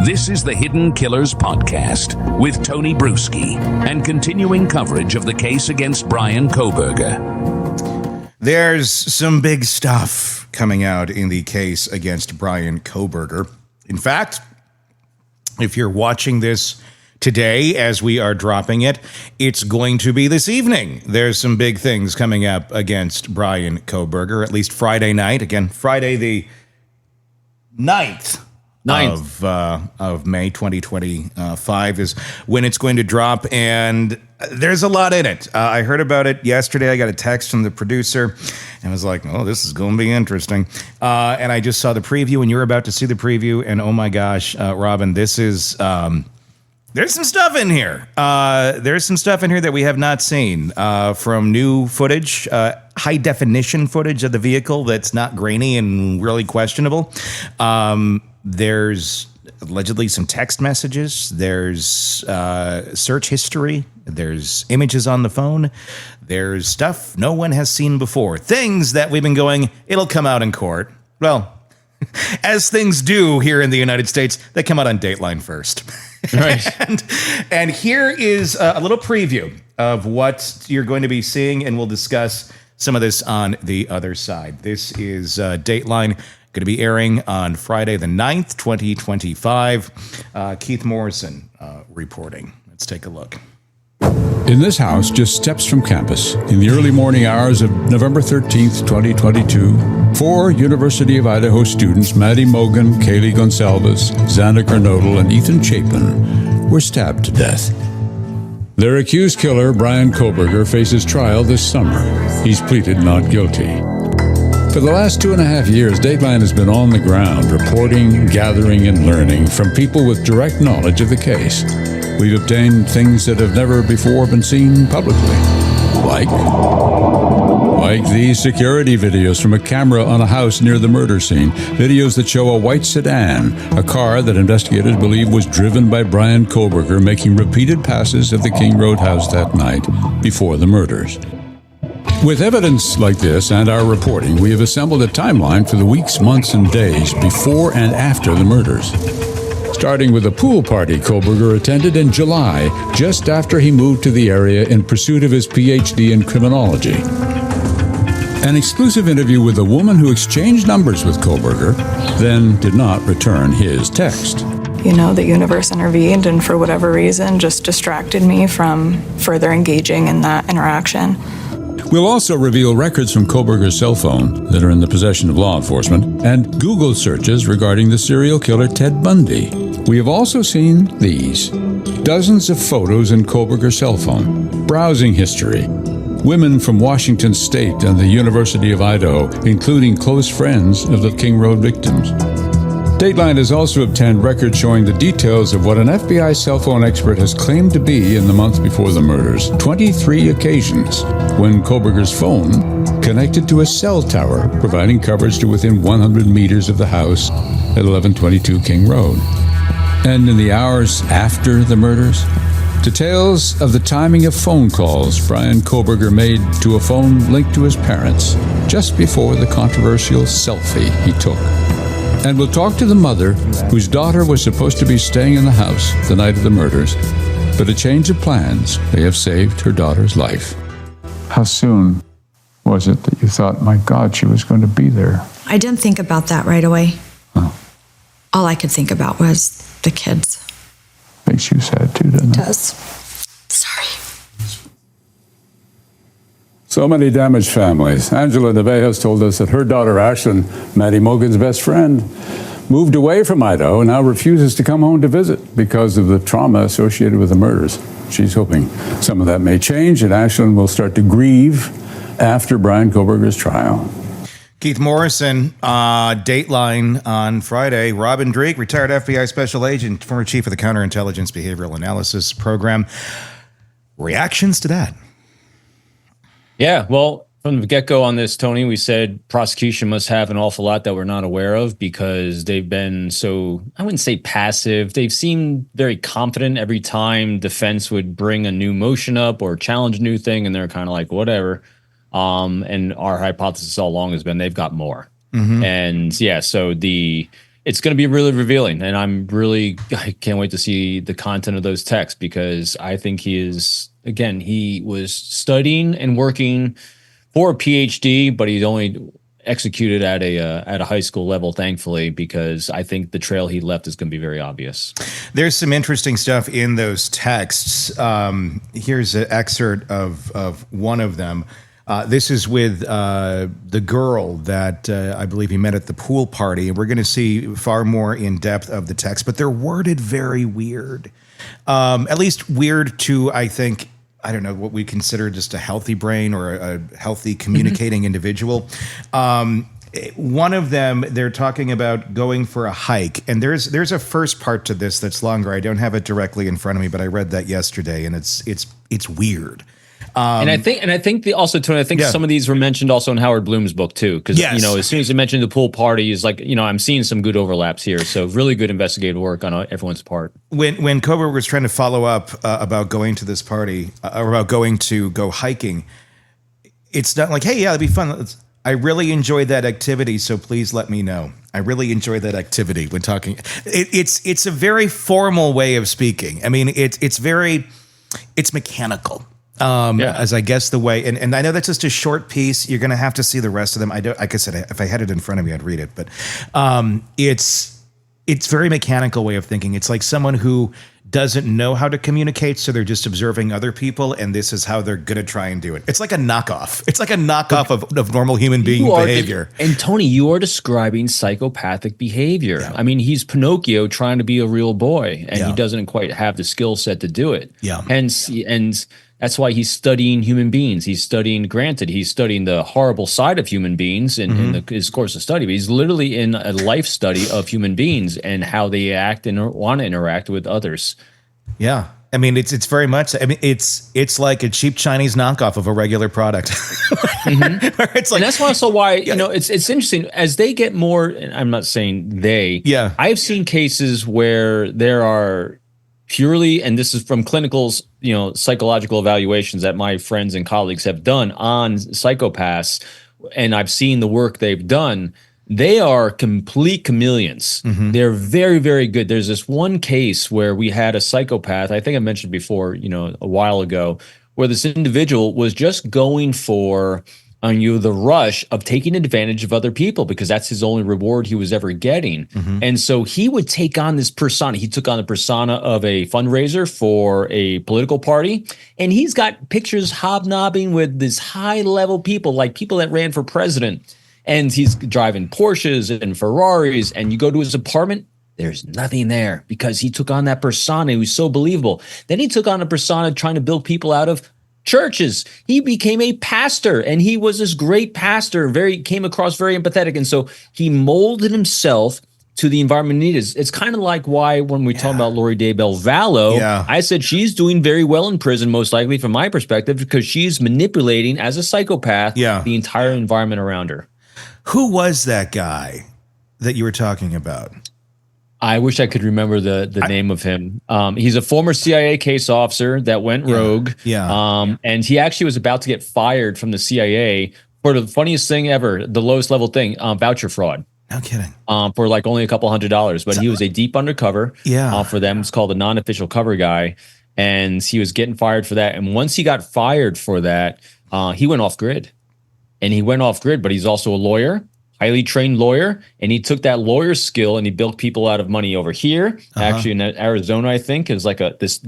This is the Hidden Killers Podcast with Tony Bruschi and continuing coverage of the case against Bryan Kohberger. There's some big stuff coming out in the case against Bryan Kohberger. In fact, if you're watching this today as we are dropping it, it's going to be this evening. There's some big things coming up against Bryan Kohberger, at least Friday night. Again, Friday the 9th. Of May 2025 is when it's going to drop, and there's a lot in it. I heard about it yesterday. I got a text from the producer, and I was like, oh, this is going to be interesting. And I just saw the preview, and you're about to see the preview, and oh my gosh, Robin, this is... There's some stuff in here. There's some stuff in here that we have not seen from new footage, high definition footage of the vehicle that's not grainy and really questionable. There's allegedly some text messages. There's search history. There's images on the phone. There's stuff no one has seen before. Things that we've been going, it'll come out in court. Well, as things do here in the United States, they come out on Dateline first. Right. and here is a little preview of what you're going to be seeing, and we'll discuss some of this on the other side. This is Dateline, going to be airing on Friday the 9th, 2025. Keith Morrison reporting. Let's take a look. In this house, just steps from campus, in the early morning hours of November 13th, 2022, 4 University of Idaho students, Maddie Mogan, Kaylee Goncalves, Xander Kernodle, and Ethan Chapin, were stabbed to death. Their accused killer, Bryan Kohberger, faces trial this summer. He's pleaded not guilty. For the last 2.5 years, Dateline has been on the ground, reporting, gathering, and learning from people with direct knowledge of the case. We've obtained things that have never before been seen publicly, like these security videos from a camera on a house near the murder scene, videos that show a white sedan, a car that investigators believe was driven by Bryan Kohberger, making repeated passes of the King Road house that night before the murders. With evidence like this and our reporting, we have assembled a timeline for the weeks, months, and days before and after the murders. Starting with a pool party Kohberger attended in July, just after he moved to the area in pursuit of his PhD in criminology. An exclusive interview with a woman who exchanged numbers with Kohberger, then did not return his text. You know, the universe intervened and for whatever reason just distracted me from further engaging in that interaction. We'll also reveal records from Kohberger's cell phone that are in the possession of law enforcement and Google searches regarding the serial killer Ted Bundy. We have also seen these. Dozens of photos in Kohberger's cell phone, browsing history, women from Washington State and the University of Idaho, including close friends of the King Road victims. Dateline has also obtained records showing the details of what an FBI cell phone expert has claimed to be in the month before the murders, 23 occasions when Kohberger's phone connected to a cell tower, providing coverage to within 100 meters of the house at 1122 King Road. And in the hours after the murders, details of the timing of phone calls Bryan Kohberger made to a phone linked to his parents just before the controversial selfie he took. And we'll talk to the mother whose daughter was supposed to be staying in the house the night of the murders, but a change of plans may have saved her daughter's life. How soon was it that you thought, my God, she was going to be there? I didn't think about that right away. Oh. All I could think about was the kids. Makes you sad too, doesn't it? It does. Sorry. So many damaged families. Angela Nevejas told us that her daughter Ashlyn, Maddie Mogan's best friend, moved away from Idaho and now refuses to come home to visit because of the trauma associated with the murders. She's hoping some of that may change and Ashlyn will start to grieve after Bryan Kohberger's trial. Keith Morrison, Dateline on Friday. Robin Dreeke, retired FBI special agent, former chief of the Counterintelligence Behavioral Analysis Program. Reactions to that? Yeah, well, from the get-go on this, Tony, we said prosecution must have an awful lot that we're not aware of because they've been so, I wouldn't say passive. They've seemed very confident every time defense would bring a new motion up or challenge a new thing, and they're kind of like, whatever. And our hypothesis all along has been they've got more. Mm-hmm. And yeah, so the it's going to be really revealing, and I can't wait to see the content of those texts, because I think he was studying and working for a PhD, but he's only executed at a high school level, thankfully, because I think the trail he left is going to be very obvious. There's some interesting stuff in those texts. Here's an excerpt of one of them. This is with the girl that I believe he met at the pool party. And we're going to see far more in depth of the text, but they're worded very weird. At least weird to, I think, I don't know, what we consider just a healthy brain or a healthy communicating individual. One of them, they're talking about going for a hike. And there's a first part to this that's longer. I don't have it directly in front of me, but I read that yesterday, and it's weird. And I think also, Tony, I think some of these were mentioned also in Howard Bloom's book too, because as soon as you mentioned the pool party, is like, I'm seeing some good overlaps here. So really good investigative work on everyone's part. When Kohberger was trying to follow up about going to this party or about going to go hiking, it's not like, hey, yeah, it'd be fun. I really enjoyed that activity, so please let me know. I really enjoyed that activity when talking. It's a very formal way of speaking. I mean, it's mechanical. As I guess the way, and I know that's just a short piece. You're going to have to see the rest of them. Like I said, if I had it in front of me, I'd read it. But it's very mechanical way of thinking. It's like someone who doesn't know how to communicate, so they're just observing other people, and this is how they're going to try and do it. It's like a knockoff. It's like a knockoff of normal human being behavior. And Tony, you are describing psychopathic behavior. Yeah. I mean, he's Pinocchio trying to be a real boy, and he doesn't quite have the skill set to do it. Yeah. And that's why he's studying human beings. He's studying the horrible side of human beings in his course of study, but he's literally in a life study of human beings and how they act and want to interact with others. Yeah. I mean, it's very much, I mean, it's like a cheap Chinese knockoff of a regular product. It's like, and that's also why, it's interesting as they get more, and I'm not saying they, I've seen cases where there are purely, and this is from clinicals, psychological evaluations that my friends and colleagues have done on psychopaths, and I've seen the work they've done. They are complete chameleons. They're very, very good. There's this one case where we had a psychopath, I think I mentioned before, a while ago, where this individual was just going for the rush of taking advantage of other people, because that's his only reward he was ever getting. And so he would take on this persona. He took on the persona of a fundraiser for a political party, and he's got pictures hobnobbing with this high-level people, like people that ran for president. And he's driving Porsches and Ferraris, and you go to his apartment, there's nothing there, because he took on that persona. He was so believable. Then he took on a persona trying to build people out of churches. He became a pastor, and he was this great pastor, came across very empathetic. And so he molded himself to the environment he needed. It's kind of like why when we talk about Lori Daybell Vallow, I said she's doing very well in prison, most likely from my perspective, because she's manipulating as a psychopath the entire environment around her. Who was that guy that you were talking about? I wish I could remember the name of him. He's a former CIA case officer that went rogue. And he actually was about to get fired from the CIA for the funniest thing ever, the lowest level thing, voucher fraud. No kidding. For like only a couple $100s, but he was a deep undercover for them. It's called a non-official cover guy. And he was getting fired for that. And once he got fired for that, he went off grid. And he went off grid, but he's also a lawyer, highly trained lawyer. And he took that lawyer skill and he built people out of money over here. Actually, in Arizona, I think, is like this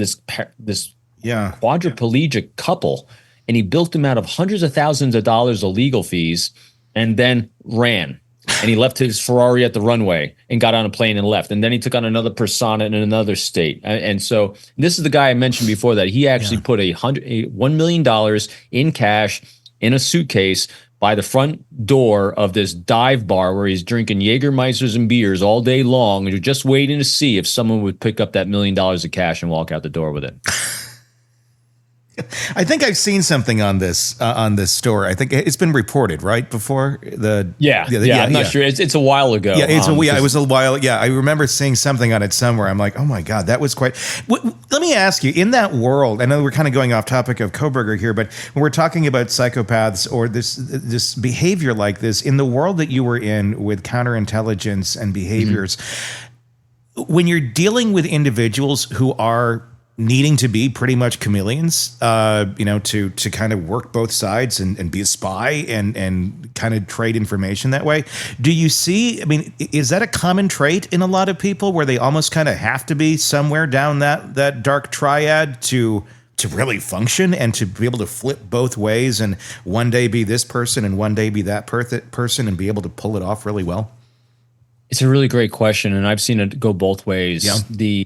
quadriplegic couple. And he built them out of hundreds of thousands of dollars of legal fees, and then ran. And he left his Ferrari at the runway and got on a plane and left. And then he took on another persona in another state. And so this is the guy I mentioned before that he actually put $1 million in cash in a suitcase by the front door of this dive bar where he's drinking Jägermeisters and beers all day long, and you're just waiting to see if someone would pick up that $1 million of cash and walk out the door with it. I think I've seen something on this story. I think it's been reported, right, before Yeah, I'm not sure. It's a while ago. Yeah, it was a while. Yeah, I remember seeing something on it somewhere. I'm like, oh my god, that was quite. Let me ask you, in that world, I know we're kind of going off topic of Kohberger here, but when we're talking about psychopaths or this behavior like this, in the world that you were in with counterintelligence and behaviors, when you're dealing with individuals who are needing to be pretty much chameleons, to kind of work both sides and be a spy and kind of trade information that way. Do you see, I mean, is that a common trait in a lot of people where they almost kind of have to be somewhere down that dark triad to really function and to be able to flip both ways and one day be this person and one day be that person and be able to pull it off really well? It's a really great question, and I've seen it go both ways. Yeah.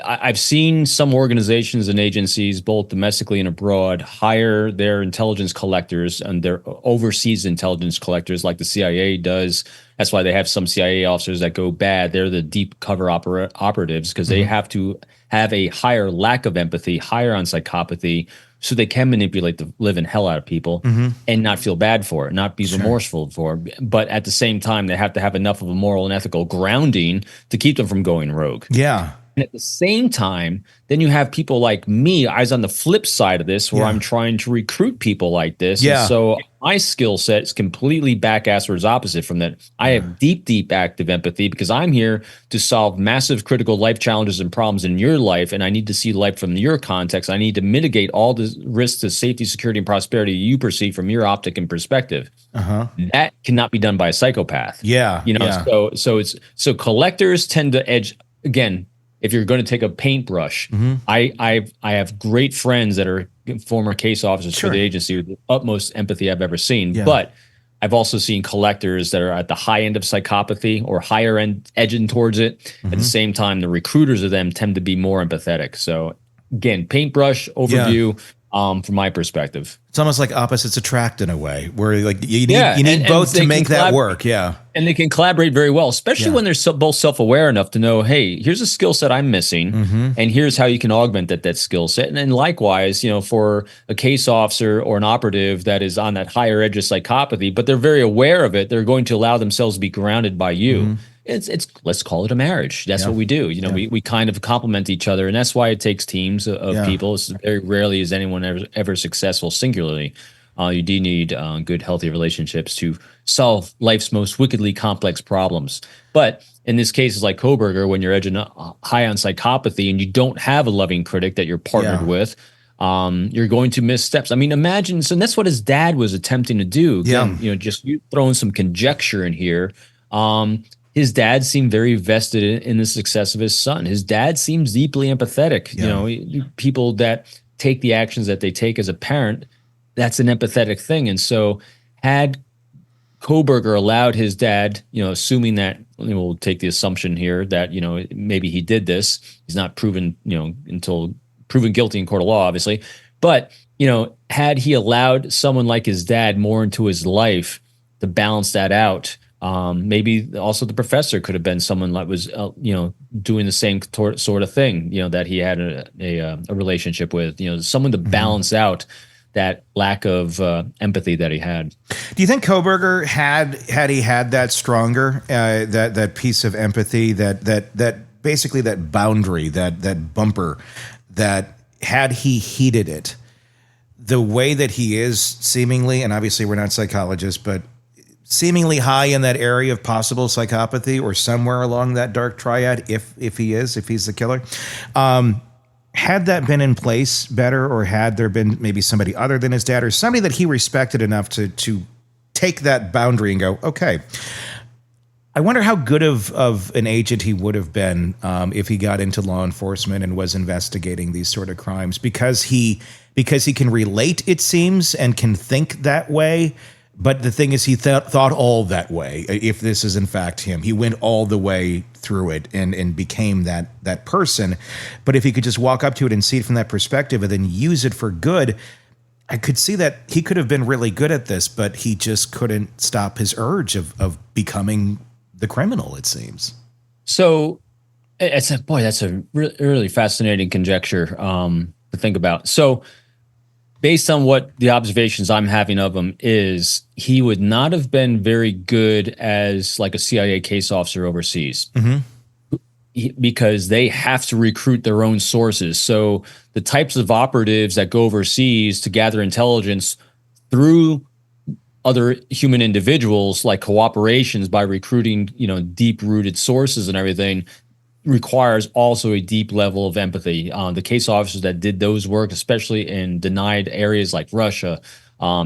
I've seen some organizations and agencies, both domestically and abroad, hire their intelligence collectors and their overseas intelligence collectors like the CIA does. That's why they have some CIA officers that go bad. They're the deep cover operatives because they have to have a higher lack of empathy, higher on psychopathy, so they can manipulate the living hell out of people and not feel bad for it, not be remorseful for it. But at the same time, they have to have enough of a moral and ethical grounding to keep them from going rogue. Yeah. And at the same time, then you have people like me, I was on the flip side of this where I'm trying to recruit people like this. Yeah. And so my skill set is completely back-asswards opposite from that. I have deep active empathy because I'm here to solve massive critical life challenges and problems in your life. And I need to see life from your context. I need to mitigate all the risks to safety, security, and prosperity you perceive from your optic and perspective. That cannot be done by a psychopath. Yeah. So collectors tend to edge, again, if you're going to take a paintbrush, I have great friends that are former case officers for the agency with the utmost empathy I've ever seen. Yeah. But I've also seen collectors that are at the high end of psychopathy or higher end edging towards it. At the same time, the recruiters of them tend to be more empathetic. So again, paintbrush overview from my perspective. It's almost like opposites attract in a way, where like you need both to make that work. Yeah. And they can collaborate very well, especially when they're both self-aware enough to know, hey, here's a skill set I'm missing, and here's how you can augment that skill set. And then likewise, for a case officer or an operative that is on that higher edge of psychopathy, but they're very aware of it, they're going to allow themselves to be grounded by you. It's let's call it a marriage. That's what we do. We kind of complement each other, and that's why it takes teams of people. It's very rarely is anyone ever successful singularly. You do need good, healthy relationships to solve life's most wickedly complex problems. But in this case, it's like Kohberger, when you're edging high on psychopathy and you don't have a loving critic that you're partnered with, you're going to miss steps. I mean, imagine. So that's what his dad was attempting to do. Again, just you throwing some conjecture in here. His dad seemed very vested in the success of his son. His dad seems deeply empathetic. People that take the actions that they take as a parent, that's an empathetic thing. And so had Kohberger allowed his dad, assuming that, we'll take the assumption here that, maybe he did this, he's not proven, until proven guilty in court of law, obviously. But, had he allowed someone like his dad more into his life to balance that out, maybe also the professor could have been someone that was, doing the same sort of thing, that he had a relationship with, someone to balance out that lack of empathy that he had. Do you think Kohberger had he had that stronger, that piece of empathy, that basically that boundary, that bumper, that had he heeded it, the way that he is seemingly, and obviously we're not psychologists, but seemingly high in that area of possible psychopathy or somewhere along that dark triad, if he's the killer, had that been in place better, or had there been maybe somebody other than his dad or somebody that he respected enough to take that boundary and go, okay, I wonder how good of an agent he would have been if he got into law enforcement and was investigating these sort of crimes, because he can relate, it seems, and can think that way. But the thing is, he thought all that way. If this is in fact him, he went all the way through it and became that person. But if he could just walk up to it and see it from that perspective and then use it for good, I could see that he could have been really good at this, but he just couldn't stop his urge of becoming the criminal, it seems. So that's a really fascinating conjecture. to think about. So based on what the observations I'm having of him is he would not have been very good as like a CIA case officer overseas. Because they have to recruit their own sources. So the types of operatives that go overseas to gather intelligence through other human individuals, like cooperations by recruiting, deep-rooted sources and everything, requires also a deep level of empathy. The case officers that did those work, especially in denied areas like Russia,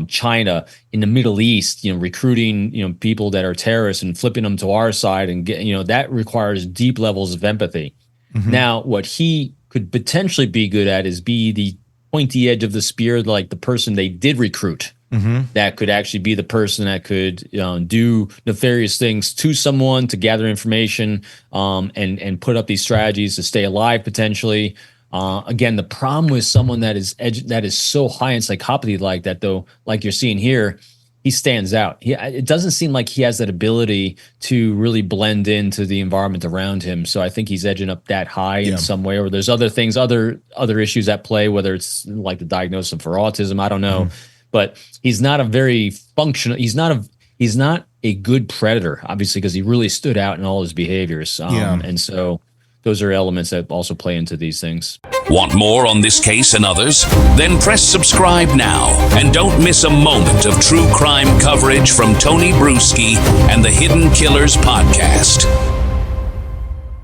China, in the Middle East, recruiting, people that are terrorists and flipping them to our side and that requires deep levels of empathy. Now, what he could potentially be good at is be the pointy edge of the spear, like the person they did recruit. That could actually be the person that could do nefarious things to someone to gather information and put up these strategies to stay alive potentially. Again, the problem with someone that is so high in psychopathy like that, though, like you're seeing here, he stands out. It doesn't seem like he has that ability to really blend into the environment around him. So I think he's edging up that high in some way, or there's other things, other issues at play, whether it's like the diagnosis for autism, I don't know. But he's not a very functional. He's not a good predator, obviously, because he really stood out in all his behaviors. And so those are elements that also play into these things. Want more on this case and others? Then press subscribe now and don't miss a moment of true crime coverage from Tony Bruschi and the Hidden Killers podcast.